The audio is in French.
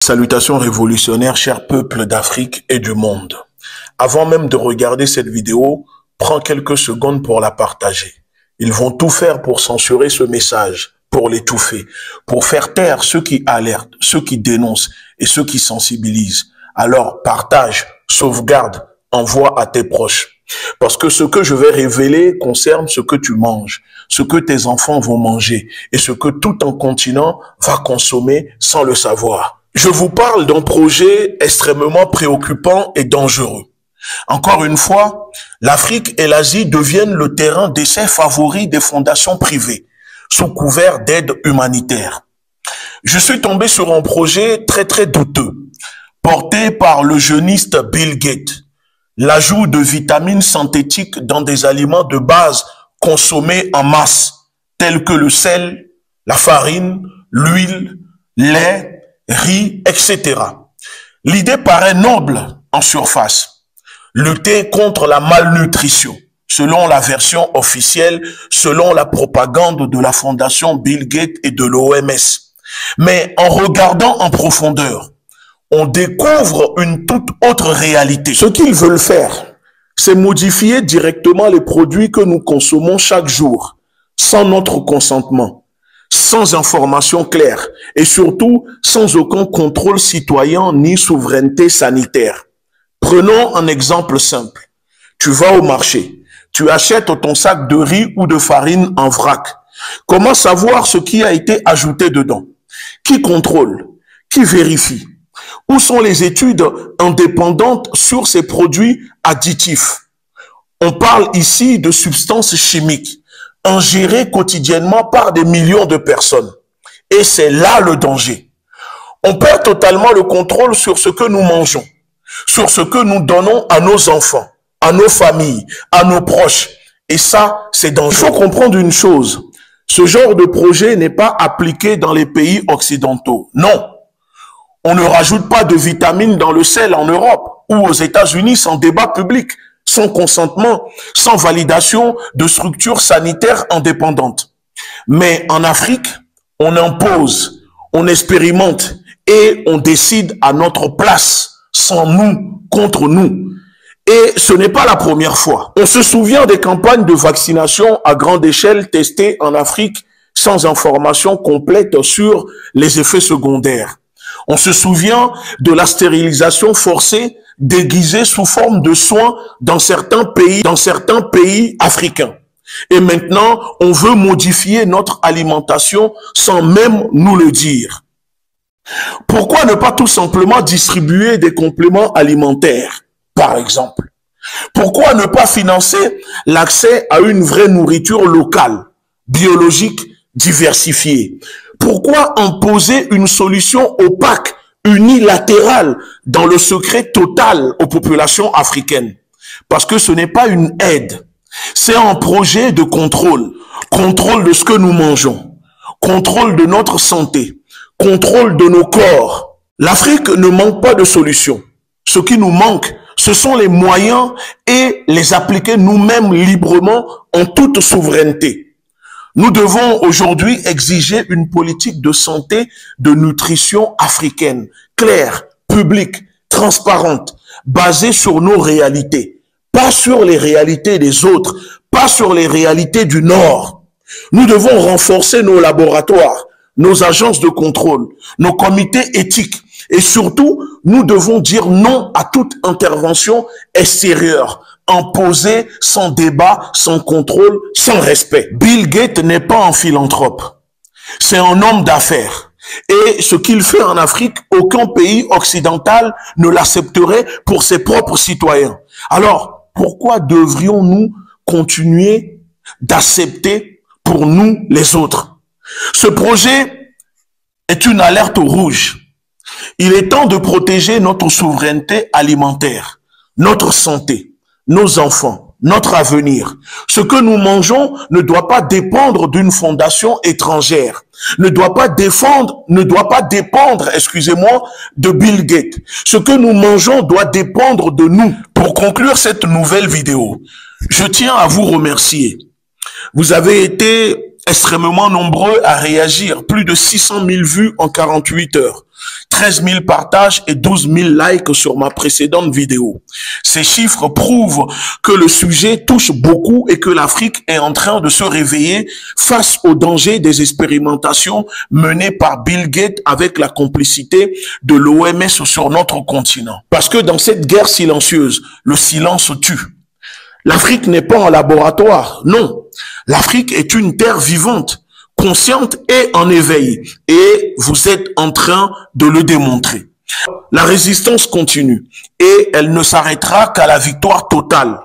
Salutations révolutionnaires, chers peuples d'Afrique et du monde. Avant même de regarder cette vidéo, prends quelques secondes pour la partager. Ils vont tout faire pour censurer ce message, pour l'étouffer, pour faire taire ceux qui alertent, ceux qui dénoncent et ceux qui sensibilisent. Alors partage, sauvegarde, envoie à tes proches. Parce que ce que je vais révéler concerne ce que tu manges, ce que tes enfants vont manger et ce que tout un continent va consommer sans le savoir. Je vous parle d'un projet extrêmement préoccupant et dangereux. Encore une fois, l'Afrique et l'Asie deviennent le terrain d'essai favori des fondations privées, sous couvert d'aide humanitaire. Je suis tombé sur un projet très douteux, porté par le jeuniste Bill Gates. L'ajout de vitamines synthétiques dans des aliments de base consommés en masse, tels que le sel, la farine, l'huile, lait, riz, etc. L'idée paraît noble en surface. Lutter contre la malnutrition, selon la version officielle, selon la propagande de la fondation Bill Gates et de l'OMS. Mais en regardant en profondeur, on découvre une toute autre réalité. Ce qu'ils veulent faire, c'est modifier directement les produits que nous consommons chaque jour, sans notre consentement, sans information claire et surtout sans aucun contrôle citoyen ni souveraineté sanitaire. Prenons un exemple simple. Tu vas au marché, tu achètes ton sac de riz ou de farine en vrac. Comment savoir ce qui a été ajouté dedans? Qui contrôle? Qui vérifie? Où sont les études indépendantes sur ces produits additifs? On parle ici de substances chimiques ingérées quotidiennement par des millions de personnes. Et c'est là le danger. On perd totalement le contrôle sur ce que nous mangeons, sur ce que nous donnons à nos enfants, à nos familles, à nos proches. Et ça, c'est dangereux. Il faut comprendre une chose. Ce genre de projet n'est pas appliqué dans les pays occidentaux. Non. On ne rajoute pas de vitamines dans le sel en Europe ou aux États-Unis sans débat public, sans consentement, sans validation de structures sanitaires indépendantes. Mais en Afrique, on impose, on expérimente et on décide à notre place, sans nous, contre nous. Et ce n'est pas la première fois. On se souvient des campagnes de vaccination à grande échelle testées en Afrique sans information complète sur les effets secondaires. On se souvient de la stérilisation forcée déguisée sous forme de soins dans certains pays africains. Et maintenant, on veut modifier notre alimentation sans même nous le dire. Pourquoi ne pas tout simplement distribuer des compléments alimentaires, par exemple? Pourquoi ne pas financer l'accès à une vraie nourriture locale, biologique, diversifiée? Pourquoi imposer une solution opaque, unilatérale, dans le secret total aux populations africaines? Parce que ce n'est pas une aide, c'est un projet de contrôle. Contrôle de ce que nous mangeons, contrôle de notre santé, contrôle de nos corps. L'Afrique ne manque pas de solutions. Ce qui nous manque, ce sont les moyens et les appliquer nous-mêmes librement en toute souveraineté. Nous devons aujourd'hui exiger une politique de santé, de nutrition africaine, claire, publique, transparente, basée sur nos réalités, pas sur les réalités des autres, pas sur les réalités du Nord. Nous devons renforcer nos laboratoires, nos agences de contrôle, nos comités éthiques et surtout, nous devons dire non à toute intervention extérieure, imposé, sans débat, sans contrôle, sans respect. Bill Gates n'est pas un philanthrope. C'est un homme d'affaires. Et ce qu'il fait en Afrique, aucun pays occidental ne l'accepterait pour ses propres citoyens. Alors, pourquoi devrions-nous continuer d'accepter pour nous les autres? Ce projet est une alerte rouge. Il est temps de protéger notre souveraineté alimentaire, notre santé, nos enfants, notre avenir. Ce que nous mangeons ne doit pas dépendre d'une fondation étrangère, ne doit pas dépendre, de Bill Gates. Ce que nous mangeons doit dépendre de nous. Pour conclure cette nouvelle vidéo, je tiens à vous remercier. Vous avez été extrêmement nombreux à réagir. Plus de 600 000 vues en 48 heures. 13 000 partages et 12 000 likes sur ma précédente vidéo. Ces chiffres prouvent que le sujet touche beaucoup et que l'Afrique est en train de se réveiller face au danger des expérimentations menées par Bill Gates avec la complicité de l'OMS sur notre continent. Parce que dans cette guerre silencieuse, le silence tue. L'Afrique n'est pas un laboratoire, non. L'Afrique est une terre vivante, consciente et en éveil. Et vous êtes en train de le démontrer. La résistance continue et elle ne s'arrêtera qu'à la victoire totale.